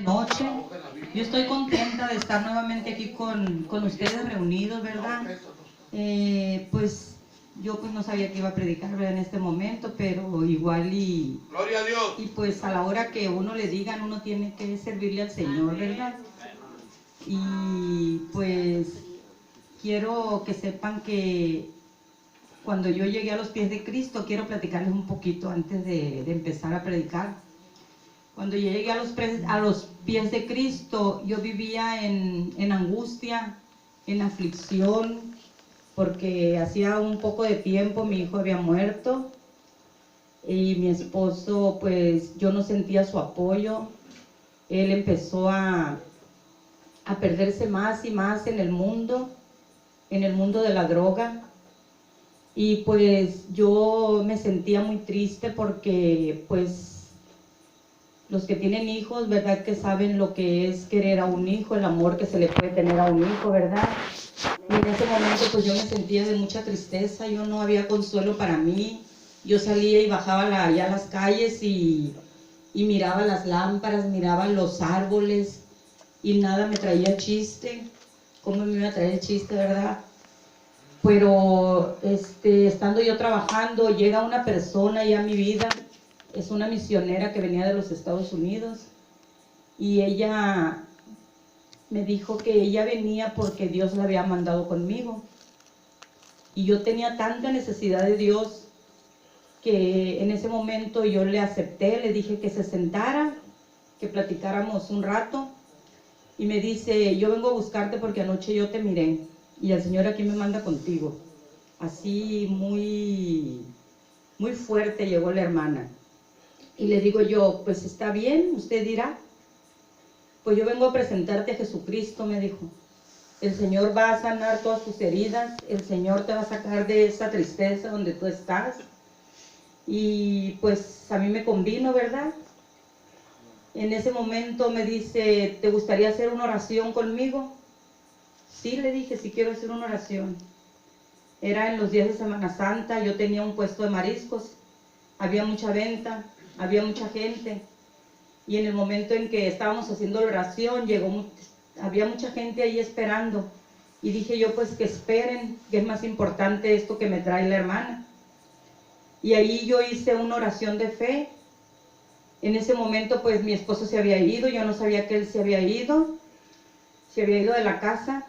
de noche. Yo estoy contenta de estar nuevamente aquí con ustedes reunidos, ¿verdad? Pues yo pues no sabía que iba a predicar, ¿verdad? En este momento, pero igual Gloria a Dios. Y pues a la hora que uno le digan, uno tiene que servirle al Señor, ¿verdad? Y pues quiero que sepan que cuando yo llegué a los pies de Cristo, quiero platicarles un poquito antes de empezar a predicar. Cuando yo llegué a los pies de Cristo, yo vivía en angustia, en aflicción, porque hacía un poco de tiempo mi hijo había muerto y mi esposo, pues yo no sentía su apoyo. Él empezó a perderse más y más en el mundo de la droga. Y pues yo me sentía muy triste porque pues los que tienen hijos, ¿verdad? Que saben lo que es querer a un hijo, el amor que se le puede tener a un hijo, ¿verdad? Y en ese momento pues yo me sentía de mucha tristeza, yo no había consuelo para mí. Yo salía y bajaba allá a las calles y miraba las lámparas, miraba los árboles y nada me traía chiste. ¿Cómo me iba a traer el chiste, verdad? Pero estando yo trabajando, llega una persona ya a mi vida, es una misionera que venía de los Estados Unidos y ella me dijo que ella venía porque Dios la había mandado conmigo. Y yo tenía tanta necesidad de Dios que en ese momento yo le acepté, le dije que se sentara, que platicáramos un rato. Y me dice, yo vengo a buscarte porque anoche yo te miré y el Señor aquí me manda contigo. Así muy fuerte llegó la hermana. Y le digo yo, pues está bien, usted dirá. Pues yo vengo a presentarte a Jesucristo, me dijo. El Señor va a sanar todas tus heridas, el Señor te va a sacar de esa tristeza donde tú estás. Y pues a mí me convino, ¿verdad? En ese momento me dice, ¿te gustaría hacer una oración conmigo? Sí, le dije, sí quiero hacer una oración. Era en los días de Semana Santa, yo tenía un puesto de mariscos, había mucha venta, había mucha gente. Y en el momento en que estábamos haciendo la oración, había mucha gente ahí esperando. Y dije yo, pues que esperen, que es más importante esto que me trae la hermana. Y ahí yo hice una oración de fe. En ese momento pues mi esposo se había ido, yo no sabía que él se había ido de la casa.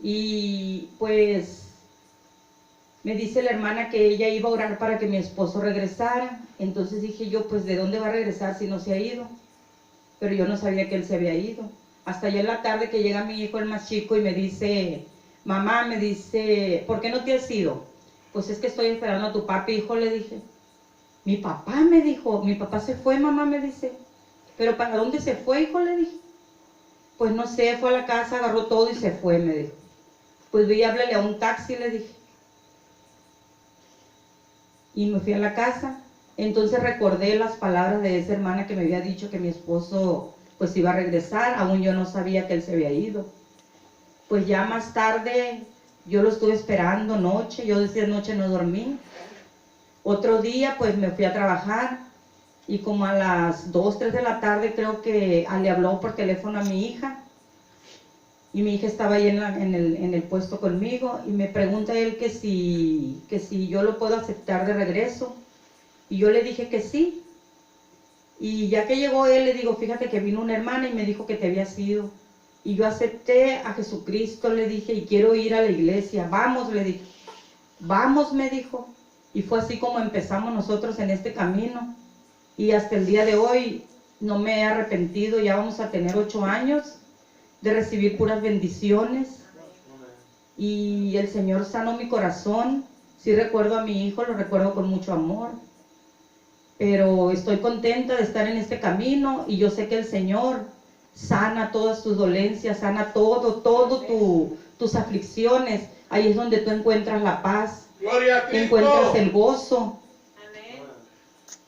Y pues me dice la hermana que ella iba a orar para que mi esposo regresara. Entonces dije yo, pues ¿de dónde va a regresar si no se ha ido? Pero yo no sabía que él se había ido. Hasta ya en la tarde que llega mi hijo, el más chico, y me dice, mamá, me dice, ¿por qué no te has ido? Pues es que estoy esperando a tu papi, hijo, le dije. Mi papá, me dijo, mi papá se fue, mamá, me dice. ¿Pero para dónde se fue, hijo? Le dije. Pues no sé, fue a la casa, agarró todo y se fue, me dijo. Pues ve y háblale a un taxi, le dije. Y me fui a la casa. Entonces recordé las palabras de esa hermana que me había dicho que mi esposo pues iba a regresar, aún yo no sabía que él se había ido. Pues ya más tarde yo lo estuve esperando noche, yo desde noche no dormí. Otro día pues me fui a trabajar y como a las 2, 3 de la tarde creo que le habló por teléfono a mi hija. Y mi hija estaba ahí en el puesto conmigo y me pregunta él que si yo lo puedo aceptar de regreso. Y yo le dije que sí. Y ya que llegó él, le digo, fíjate que vino una hermana y me dijo que te habías ido. Y yo acepté a Jesucristo, le dije, y quiero ir a la iglesia. Vamos, le dije. Vamos, me dijo. Y fue así como empezamos nosotros en este camino. Y hasta el día de hoy no me he arrepentido. Ya vamos a tener 8 años de recibir puras bendiciones. Y el Señor sanó mi corazón. Sí recuerdo a mi hijo, lo recuerdo con mucho amor. Pero estoy contenta de estar en este camino y yo sé que el Señor sana todas tus dolencias, sana tus aflicciones. Ahí es donde tú encuentras la paz, encuentras el gozo.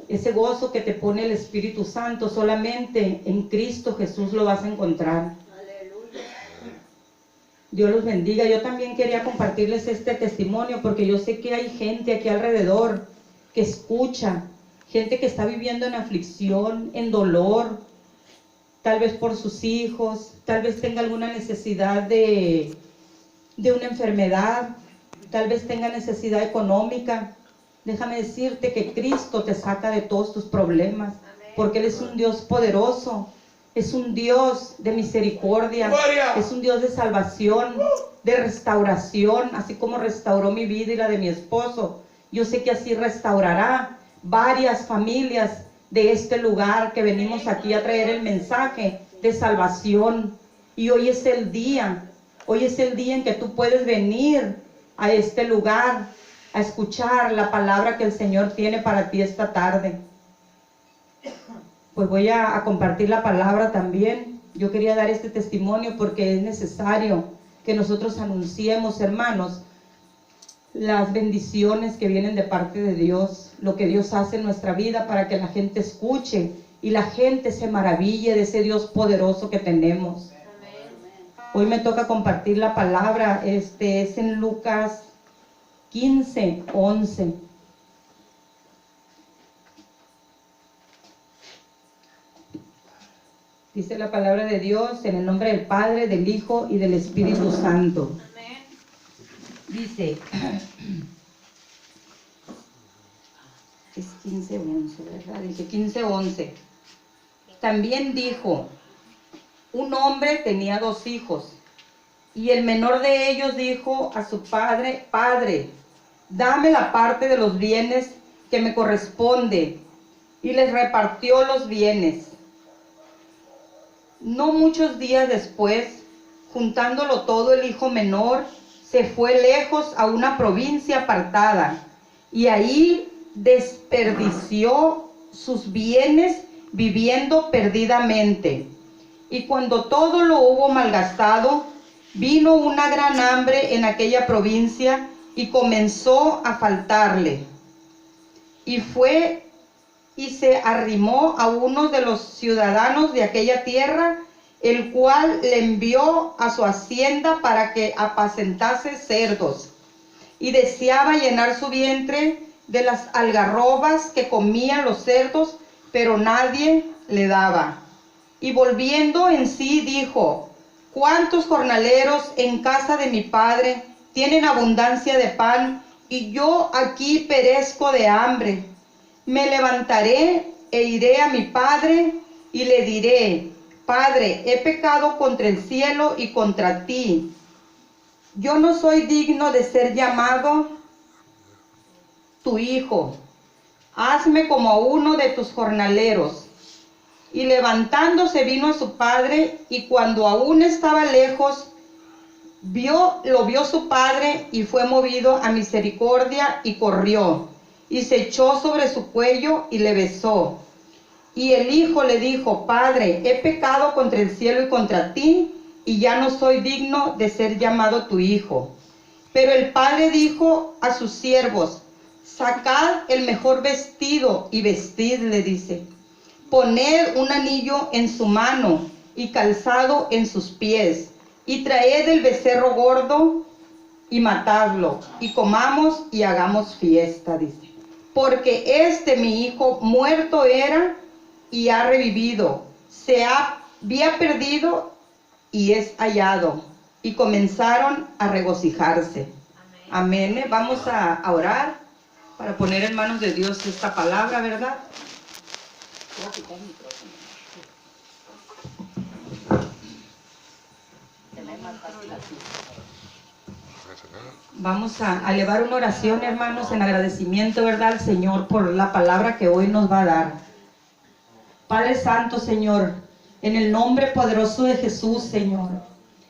Ese gozo que te pone el Espíritu Santo, solamente en Cristo Jesús lo vas a encontrar. Dios los bendiga. Yo también quería compartirles este testimonio porque yo sé que hay gente aquí alrededor que escucha, gente que está viviendo en aflicción, en dolor, tal vez por sus hijos, tal vez tenga alguna necesidad de una enfermedad, tal vez tenga necesidad económica. Déjame decirte que Cristo te saca de todos tus problemas, porque Él es un Dios poderoso, es un Dios de misericordia, es un Dios de salvación, de restauración, así como restauró mi vida y la de mi esposo. Yo sé que así restaurará varias familias de este lugar que venimos aquí a traer el mensaje de salvación. Y hoy es el día en que tú puedes venir a este lugar a escuchar la palabra que el Señor tiene para ti esta tarde. Pues voy a compartir la palabra también. Yo quería dar este testimonio porque es necesario que nosotros anunciemos, hermanos, las bendiciones que vienen de parte de Dios, lo que Dios hace en nuestra vida para que la gente escuche y la gente se maraville de ese Dios poderoso que tenemos. Hoy me toca compartir la palabra, es en Lucas 15:11. Dice la palabra de Dios en el nombre del Padre, del Hijo y del Espíritu Santo. Dice, es 15:11, ¿verdad? Dice 15:11. También dijo, un hombre tenía 2 hijos, y el menor de ellos dijo a su padre, Padre, dame la parte de los bienes que me corresponde, y les repartió los bienes. No muchos días después, juntándolo todo, el hijo menor se fue lejos a una provincia apartada, y ahí desperdició sus bienes viviendo perdidamente. Y cuando todo lo hubo malgastado, vino una gran hambre en aquella provincia y comenzó a faltarle. Y fue y se arrimó a uno de los ciudadanos de aquella tierra, el cual le envió a su hacienda para que apacentase cerdos. Y deseaba llenar su vientre de las algarrobas que comían los cerdos, pero nadie le daba. Y volviendo en sí dijo, ¿cuántos jornaleros en casa de mi padre tienen abundancia de pan, y yo aquí perezco de hambre? Me levantaré e iré a mi padre y le diré, Padre, he pecado contra el cielo y contra ti. Yo no soy digno de ser llamado tu hijo. Hazme como a uno de tus jornaleros. Y levantándose vino a su padre, y cuando aún estaba lejos, lo vio su padre, y fue movido a misericordia, y corrió, y se echó sobre su cuello, y le besó. Y el hijo le dijo, Padre, he pecado contra el cielo y contra ti, y ya no soy digno de ser llamado tu hijo. Pero el padre dijo a sus siervos, sacad el mejor vestido y vestidle, dice. Poned un anillo en su mano y calzado en sus pies, y traed el becerro gordo y matadlo, y comamos y hagamos fiesta, dice. Porque mi hijo muerto era y ha revivido, había perdido y es hallado. Y comenzaron a regocijarse. Amén. Vamos a orar para poner en manos de Dios esta palabra, ¿verdad? Voy a quitar el micrófono. Vamos a elevar una oración, hermanos, en agradecimiento, ¿verdad?, al Señor por la palabra que hoy nos va a dar. Padre Santo, Señor, en el nombre poderoso de Jesús, Señor,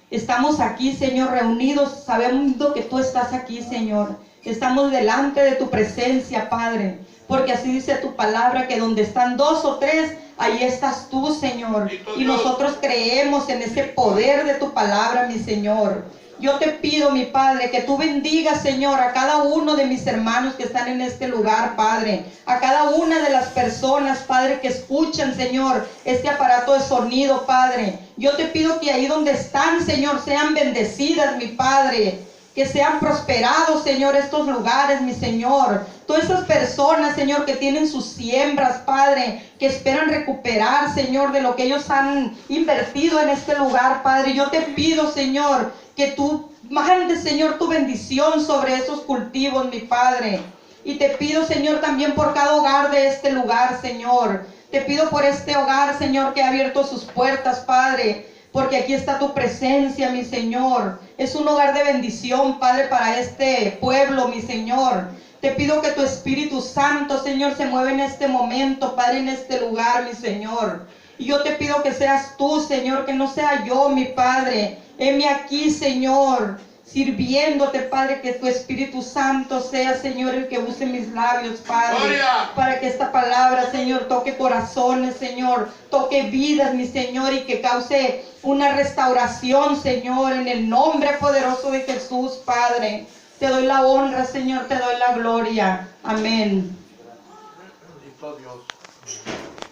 estamos aquí, Señor, reunidos, sabiendo que tú estás aquí, Señor. Estamos delante de tu presencia, Padre, porque así dice tu palabra, que donde están 2 o 3, ahí estás tú, Señor. Y nosotros creemos en ese poder de tu palabra, mi Señor. Yo te pido, mi Padre, que tú bendigas, Señor, a cada uno de mis hermanos que están en este lugar, Padre. A cada una de las personas, Padre, que escuchan, Señor, este aparato de sonido, Padre. Yo te pido que ahí donde están, Señor, sean bendecidas, mi Padre. que sean prosperados, Señor, estos lugares, mi Señor. Todas esas personas, Señor, que tienen sus siembras, Padre, que esperan recuperar, Señor, de lo que ellos han invertido en este lugar, Padre. Yo te pido, Señor, que tú mandes, Señor, tu bendición sobre esos cultivos, mi Padre. Y te pido, Señor, también por cada hogar de este lugar, Señor. Te pido por este hogar, Señor, que ha abierto sus puertas, Padre, porque aquí está tu presencia, mi Señor. Es un hogar de bendición, Padre, para este pueblo, mi Señor. Te pido que tu Espíritu Santo, Señor, se mueva en este momento, Padre, en este lugar, mi Señor. Y yo te pido que seas tú, Señor, que no sea yo, mi Padre. Heme aquí, Señor, sirviéndote, Padre, que tu Espíritu Santo sea, Señor, el que use mis labios, Padre, ¡Gloria! Para que esta palabra, Señor, toque corazones, Señor, toque vidas, mi Señor, y que cause una restauración, Señor, en el nombre poderoso de Jesús, Padre. Te doy la honra, Señor, te doy la gloria. Amén.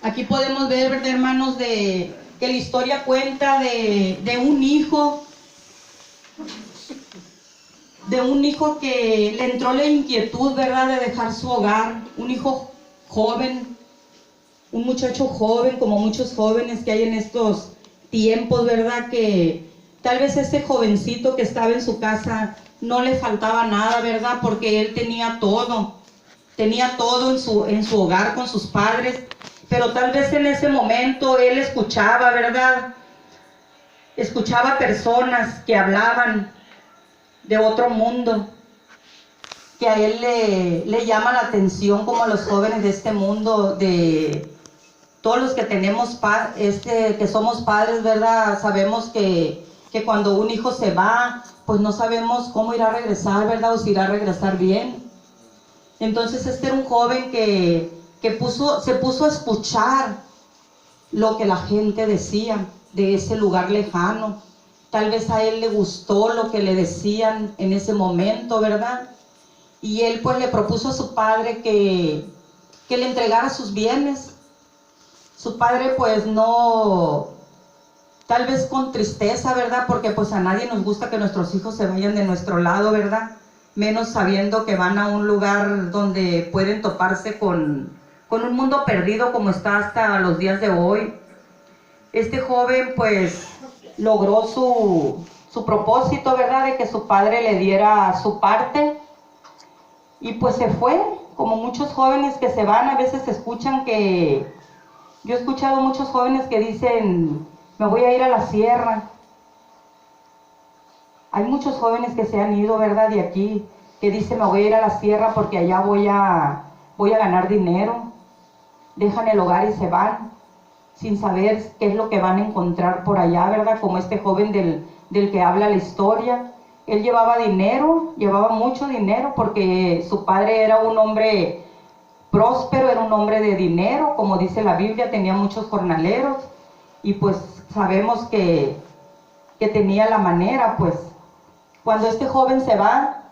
Aquí podemos ver, ¿verdad, hermanos, que la historia cuenta de un hijo que le entró la inquietud, ¿verdad?, de dejar su hogar. Un hijo joven, un muchacho joven, como muchos jóvenes que hay en estos tiempos, ¿verdad?, que tal vez ese jovencito que estaba en su casa no le faltaba nada, ¿verdad?, porque él tenía todo en su hogar con sus padres, pero tal vez en ese momento él escuchaba, ¿verdad?, escuchaba personas que hablaban de otro mundo, que a él le llama la atención, como a los jóvenes de este mundo, de todos los que tenemos, que somos padres, ¿verdad? Sabemos que cuando un hijo se va, pues no sabemos cómo irá a regresar, ¿verdad? O si irá a regresar bien. Entonces este era un joven que se puso a escuchar lo que la gente decía de ese lugar lejano. Tal vez a él le gustó lo que le decían en ese momento, ¿verdad? Y él pues le propuso a su padre que le entregara sus bienes. Su padre pues no, tal vez con tristeza, ¿verdad? Porque pues a nadie nos gusta que nuestros hijos se vayan de nuestro lado, ¿verdad? Menos sabiendo que van a un lugar donde pueden toparse con un mundo perdido como está hasta los días de hoy. Este joven pues logró su propósito, ¿verdad?, de que su padre le diera su parte, y pues se fue, como muchos jóvenes que se van. A veces escuchan que, yo he escuchado muchos jóvenes que dicen, me voy a ir a la sierra. Hay muchos jóvenes que se han ido, ¿verdad?, de aquí, que dicen, me voy a ir a la sierra porque allá voy a ganar dinero. Dejan el hogar y se van, sin saber qué es lo que van a encontrar por allá, ¿verdad? Como este joven del que habla la historia. Él llevaba dinero, llevaba mucho dinero, porque su padre era un hombre próspero, era un hombre de dinero, como dice la Biblia, tenía muchos jornaleros, y pues sabemos que tenía la manera, pues. Cuando este joven se va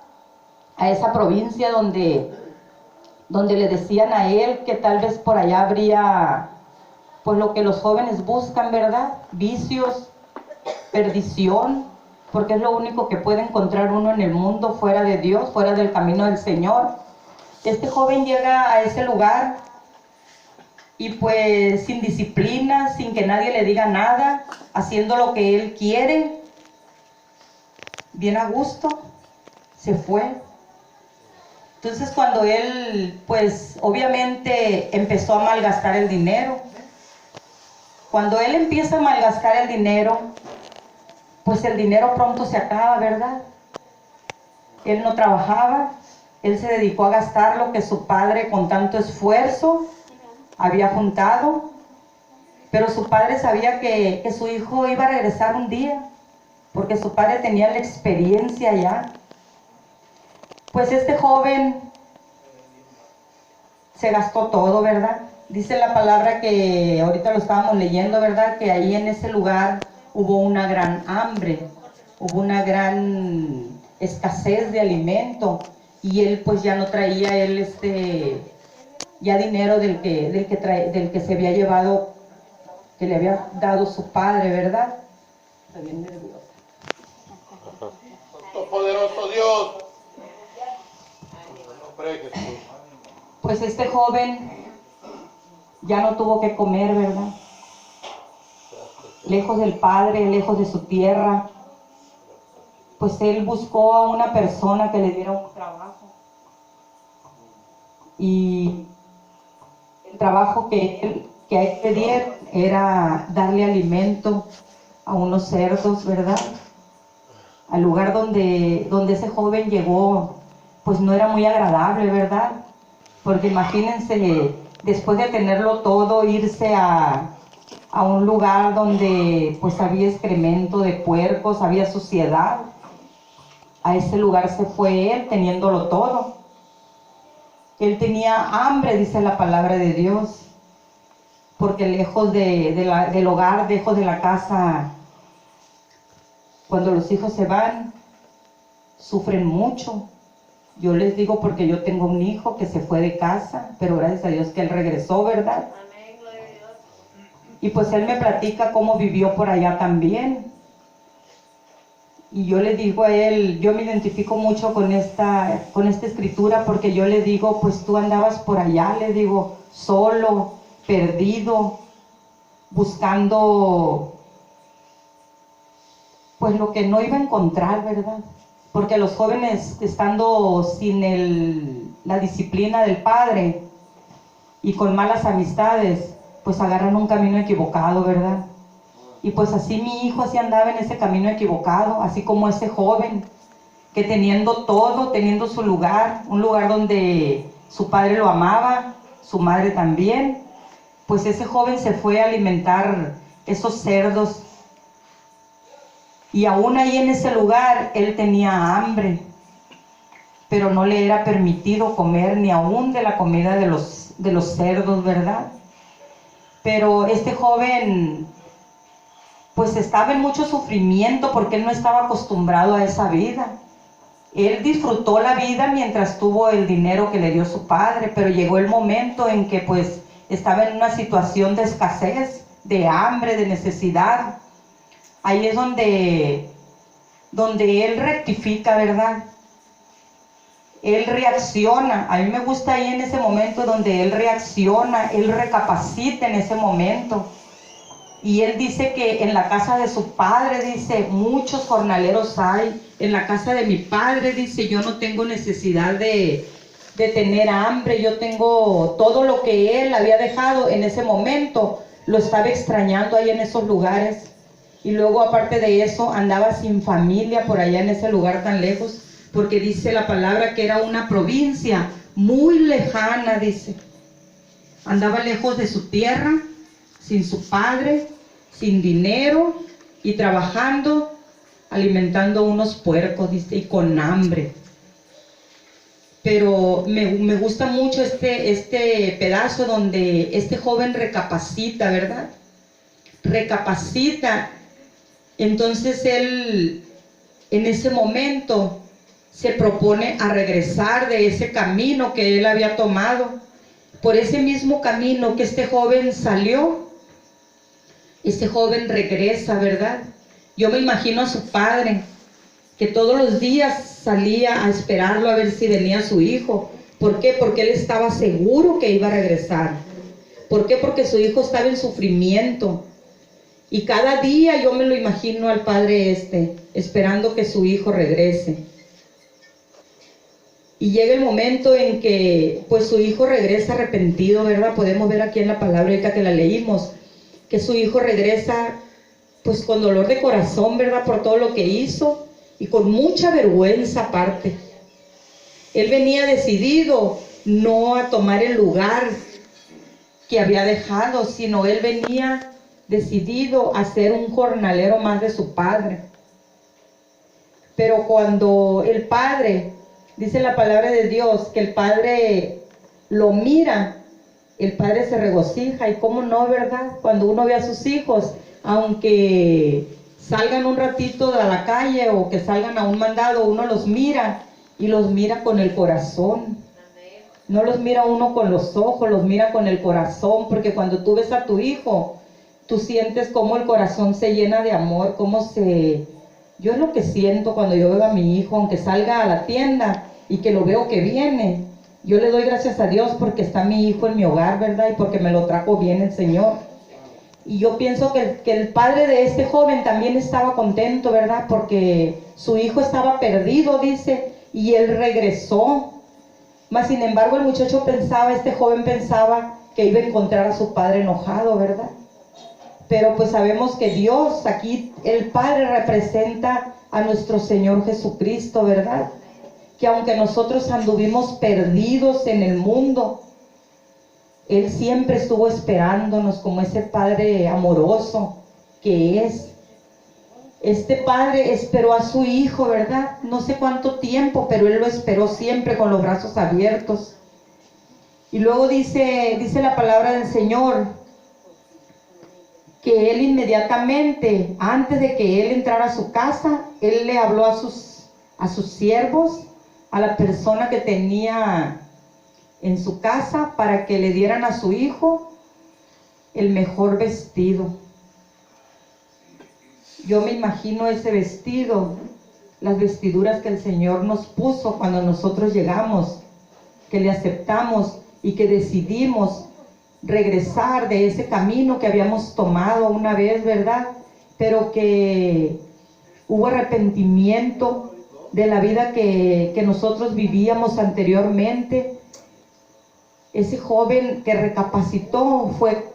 a esa provincia donde le decían a él que tal vez por allá habría pues lo que los jóvenes buscan, ¿verdad? Vicios, perdición, porque es lo único que puede encontrar uno en el mundo fuera de Dios, fuera del camino del Señor. Este joven llega a ese lugar y pues sin disciplina, sin que nadie le diga nada, haciendo lo que él quiere, bien a gusto, se fue. Entonces cuando él pues obviamente empezó a malgastar el dinero, cuando él empieza a malgastar el dinero, pues el dinero pronto se acaba, ¿verdad? Él no trabajaba, él se dedicó a gastar lo que su padre con tanto esfuerzo había juntado, pero su padre sabía que su hijo iba a regresar un día, porque su padre tenía la experiencia ya. Pues este joven se gastó todo, ¿verdad? Dice la palabra que ahorita lo estábamos leyendo, ¿verdad?, que ahí en ese lugar hubo una gran hambre, hubo una gran escasez de alimento, y él pues ya no traía ya dinero del que se había llevado, que le había dado su padre, ¿verdad? Está bien nerviosa. Santo, poderoso Dios. En nombre de Jesús. Pues este joven ya no tuvo que comer, ¿verdad? Lejos del padre, lejos de su tierra. Pues él buscó a una persona que le diera un trabajo. Y el trabajo que a él le dieron era darle alimento a unos cerdos, ¿verdad? Al lugar donde ese joven llegó, pues no era muy agradable, ¿verdad? Porque imagínense, después de tenerlo todo, irse a un lugar donde pues había excremento de puercos, había suciedad. A ese lugar se fue él, teniéndolo todo. Él tenía hambre, dice la palabra de Dios, porque lejos del hogar, lejos de la casa, cuando los hijos se van, sufren mucho. Yo les digo porque yo tengo un hijo que se fue de casa, pero gracias a Dios que él regresó, ¿verdad? Amén, gloria a Dios. Y pues él me platica cómo vivió por allá también. Y yo le digo a él, yo me identifico mucho con esta escritura, porque yo le digo, pues tú andabas por allá, le digo, solo, perdido, buscando pues lo que no iba a encontrar, ¿verdad? Porque los jóvenes, estando sin la disciplina del padre y con malas amistades, pues agarran un camino equivocado, ¿verdad? Y pues así mi hijo así andaba en ese camino equivocado, así como ese joven, que teniendo todo, teniendo su lugar, un lugar donde su padre lo amaba, su madre también, pues ese joven se fue a alimentar esos cerdos. Y aún ahí en ese lugar él tenía hambre, pero no le era permitido comer ni aún de la comida de los cerdos, ¿verdad? Pero este joven pues estaba en mucho sufrimiento porque él no estaba acostumbrado a esa vida. Él disfrutó la vida mientras tuvo el dinero que le dio su padre, pero llegó el momento en que pues estaba en una situación de escasez, de hambre, de necesidad. Ahí es donde él rectifica, ¿verdad? Él reacciona. A mí me gusta ahí en ese momento donde él reacciona, él recapacita en ese momento. Y él dice que en la casa de su padre, dice, muchos jornaleros hay. En la casa de mi padre, dice, yo no tengo necesidad de tener hambre. Yo tengo todo lo que él había dejado en ese momento. Lo estaba extrañando ahí en esos lugares. Y luego, aparte de eso, andaba sin familia por allá en ese lugar tan lejos. Porque dice la palabra que era una provincia muy lejana, dice. Andaba lejos de su tierra, sin su padre, sin dinero y trabajando, alimentando unos puercos, dice, y con hambre. Pero me gusta mucho este pedazo donde este joven recapacita, ¿verdad? Recapacita. Entonces él, en ese momento, se propone a regresar de ese camino que él había tomado. Por ese mismo camino que este joven salió, este joven regresa, ¿verdad? Yo me imagino a su padre, que todos los días salía a esperarlo a ver si venía su hijo. ¿Por qué? Porque él estaba seguro que iba a regresar. ¿Por qué? Porque su hijo estaba en sufrimiento. Y cada día yo me lo imagino al padre esperando que su hijo regrese. Y llega el momento en que pues su hijo regresa arrepentido, ¿verdad? Podemos ver aquí en la palabra ahorita que la leímos, que su hijo regresa pues con dolor de corazón, ¿verdad? Por todo lo que hizo y con mucha vergüenza aparte. Él venía decidido no a tomar el lugar que había dejado, sino él venía decidido a ser un jornalero más de su padre. Pero cuando el padre, dice la palabra de Dios, que el padre lo mira, el padre se regocija. Y cómo no, ¿verdad? Cuando uno ve a sus hijos, aunque salgan un ratito a la calle o que salgan a un mandado, uno los mira y los mira con el corazón. No los mira uno con los ojos, los mira con el corazón, porque cuando tú ves a tu hijo, tú sientes cómo el corazón se llena de amor, cómo se Yo es lo que siento cuando yo veo a mi hijo, aunque salga a la tienda y que lo veo que viene. Yo le doy gracias a Dios porque está mi hijo en mi hogar, ¿verdad? Y porque me lo trajo bien el Señor. Y yo pienso que el padre de este joven también estaba contento, ¿verdad? Porque su hijo estaba perdido, dice, y él regresó. Mas sin embargo el muchacho pensaba, este joven pensaba que iba a encontrar a su padre enojado, ¿verdad? Pero pues sabemos que Dios, aquí el Padre representa a nuestro Señor Jesucristo, ¿verdad? Que aunque nosotros anduvimos perdidos en el mundo, Él siempre estuvo esperándonos como ese Padre amoroso que es. Este Padre esperó a su Hijo, ¿verdad? No sé cuánto tiempo, pero Él lo esperó siempre con los brazos abiertos. Y luego dice la palabra del Señor, que Él inmediatamente, antes de que Él entrara a su casa, Él le habló a sus siervos, a la persona que tenía en su casa, para que le dieran a su hijo el mejor vestido. Yo me imagino ese vestido, las vestiduras que el Señor nos puso cuando nosotros llegamos, que le aceptamos y que decidimos regresar de ese camino que habíamos tomado una vez, ¿verdad? Pero que hubo arrepentimiento de la vida que nosotros vivíamos anteriormente. Ese joven que recapacitó fue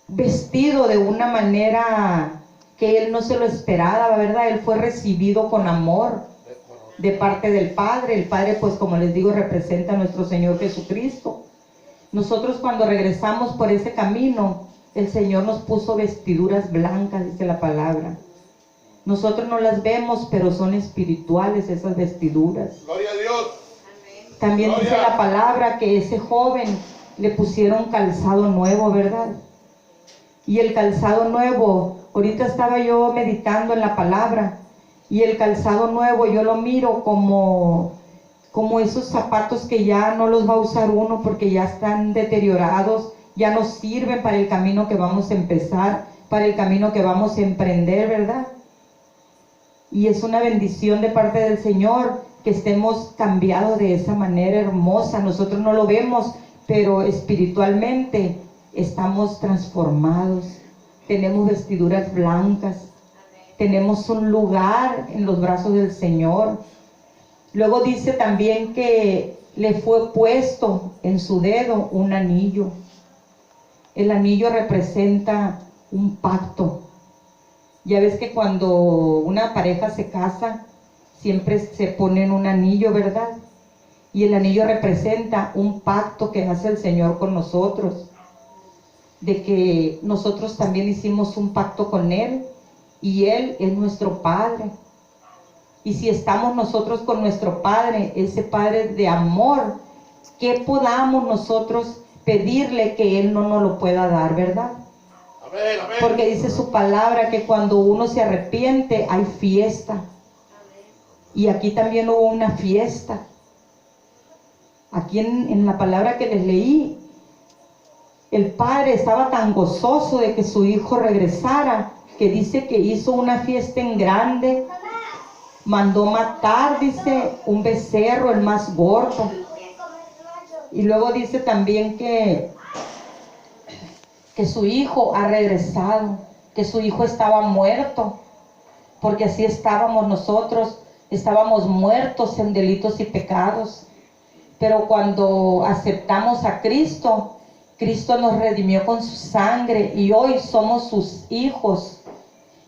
vestido de una manera que él no se lo esperaba, ¿verdad? Él fue recibido con amor de parte del Padre. El Padre, pues como les digo, representa a nuestro Señor Jesucristo. Nosotros cuando regresamos por ese camino, el Señor nos puso vestiduras blancas, dice la palabra. Nosotros no las vemos, pero son espirituales esas vestiduras. Gloria a Dios. También Gloria. dice la palabra que ese joven le pusieron calzado nuevo, ¿verdad? Y el calzado nuevo, ahorita estaba yo meditando en la palabra, y el calzado nuevo yo lo miro como esos zapatos que ya no los va a usar uno porque ya están deteriorados, ya no sirven para el camino que vamos a empezar, para el camino que vamos a emprender, ¿verdad? Y es una bendición de parte del Señor que estemos cambiados de esa manera hermosa. Nosotros no lo vemos, pero espiritualmente estamos transformados. Tenemos vestiduras blancas, tenemos un lugar en los brazos del Señor. Luego dice también que le fue puesto en su dedo un anillo. El anillo representa un pacto. Ya ves que cuando una pareja se casa, siempre se ponen un anillo, ¿verdad? Y el anillo representa un pacto que hace el Señor con nosotros, de que nosotros también hicimos un pacto con Él, y Él es nuestro Padre. Y si estamos nosotros con nuestro Padre, ese Padre de amor, ¿qué podamos nosotros pedirle que Él no nos lo pueda dar, verdad? Amén, amén. Porque dice su palabra que cuando uno se arrepiente hay fiesta. Y aquí también hubo una fiesta. Aquí en la palabra que les leí, el padre estaba tan gozoso de que su hijo regresara, que dice que hizo una fiesta en grande, mandó matar, dice, un becerro, el más gordo. Y luego dice también que su hijo ha regresado, que su hijo estaba muerto, porque así estábamos nosotros, estábamos muertos en delitos y pecados. Pero cuando aceptamos a Cristo, Cristo nos redimió con su sangre y hoy somos sus hijos,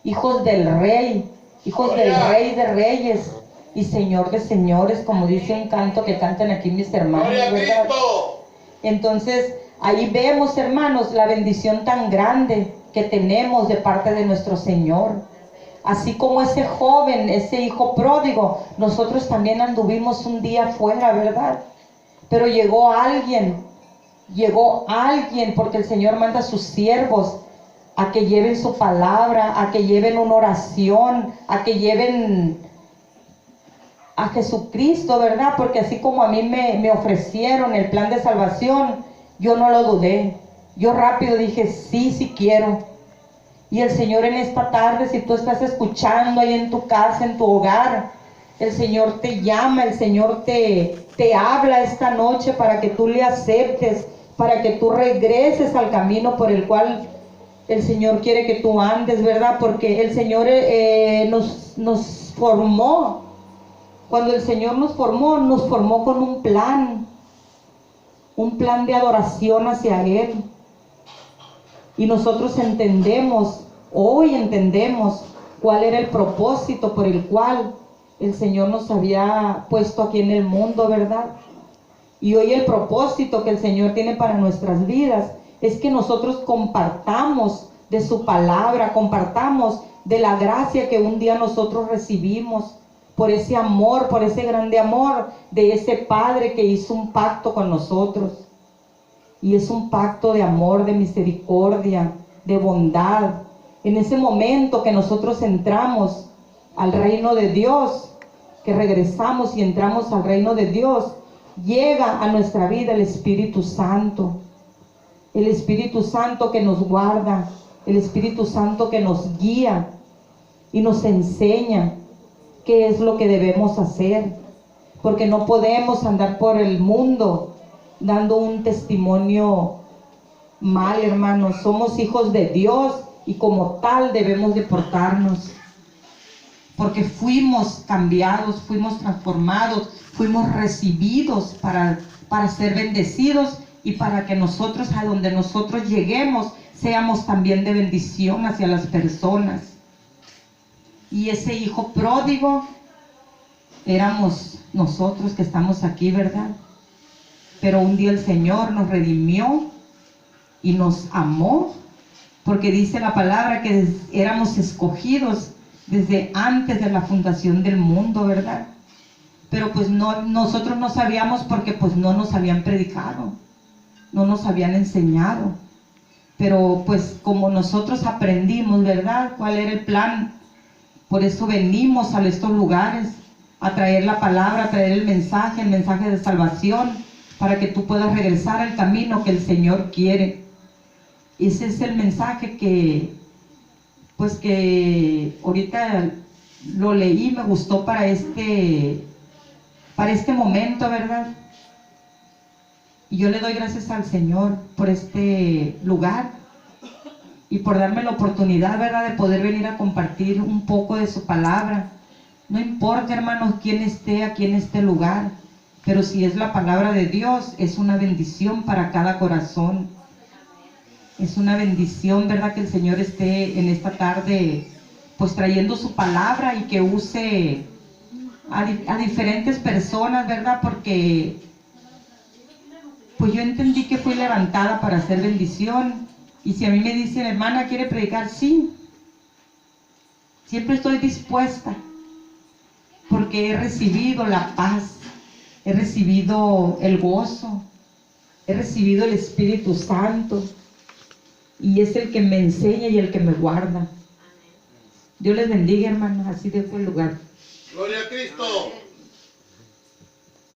hijos del Rey, hijos del Rey de Reyes y Señor de Señores, como dice un canto que cantan aquí mis hermanos, ¿verdad? Entonces, ahí vemos, hermanos, la bendición tan grande que tenemos de parte de nuestro Señor. Así como ese joven, ese hijo pródigo, nosotros también anduvimos un día afuera, ¿verdad? Pero llegó alguien, porque el Señor manda a sus siervos a que lleven su palabra, a que lleven una oración, a que lleven a Jesucristo, ¿verdad? Porque así como a mí me ofrecieron el plan de salvación, yo no lo dudé. Yo rápido dije, sí quiero. Y el Señor en esta tarde, si tú estás escuchando ahí en tu casa, en tu hogar, el Señor te llama, el Señor te habla esta noche para que tú le aceptes, para que tú regreses al camino por el cual el Señor quiere que tú andes, ¿verdad? Porque el Señor nos formó. Cuando el Señor nos formó con un plan de adoración hacia Él. Y nosotros hoy entendemos cuál era el propósito por el cual el Señor nos había puesto aquí en el mundo, ¿verdad? Y hoy el propósito que el Señor tiene para nuestras vidas es que nosotros compartamos de su palabra, compartamos de la gracia que un día nosotros recibimos, por ese amor, por ese grande amor de ese Padre que hizo un pacto con nosotros. Y es un pacto de amor, de misericordia, de bondad. En ese momento que nosotros entramos al reino de Dios, que regresamos y entramos al reino de Dios, llega a nuestra vida el Espíritu Santo. El Espíritu Santo que nos guarda, el Espíritu Santo que nos guía y nos enseña qué es lo que debemos hacer. Porque no podemos andar por el mundo dando un testimonio mal, hermanos. Somos hijos de Dios y como tal debemos de portarnos. Porque fuimos cambiados, fuimos transformados, fuimos recibidos para ser bendecidos y para que nosotros, a donde nosotros lleguemos, seamos también de bendición hacia las personas. Y ese hijo pródigo éramos nosotros que estamos aquí, ¿verdad? Pero un día el Señor nos redimió y nos amó, porque dice la palabra que éramos escogidos desde antes de la fundación del mundo, ¿verdad? Pero pues nosotros no sabíamos porque pues no nos habían predicado, no nos habían enseñado. Pero pues como nosotros aprendimos, ¿verdad?, cuál era el plan. Por eso venimos a estos lugares a traer la palabra, a traer el mensaje de salvación, para que tú puedas regresar al camino que el Señor quiere. Ese es el mensaje que ahorita lo leí, me gustó para este momento, ¿verdad? Y yo le doy gracias al Señor por este lugar y por darme la oportunidad, ¿verdad?, de poder venir a compartir un poco de su palabra. No importa, hermanos, quién esté aquí en este lugar, pero si es la palabra de Dios, es una bendición para cada corazón. Es una bendición, ¿verdad?, que el Señor esté en esta tarde pues trayendo su palabra y que use a diferentes personas, ¿verdad? Porque pues yo entendí que fui levantada para hacer bendición. Y si a mí me dicen, hermana, ¿quiere predicar? Sí. Siempre estoy dispuesta, porque he recibido la paz, he recibido el gozo, he recibido el Espíritu Santo, y es el que me enseña y el que me guarda. Dios les bendiga, hermanos, así dejo el lugar. Gloria a Cristo.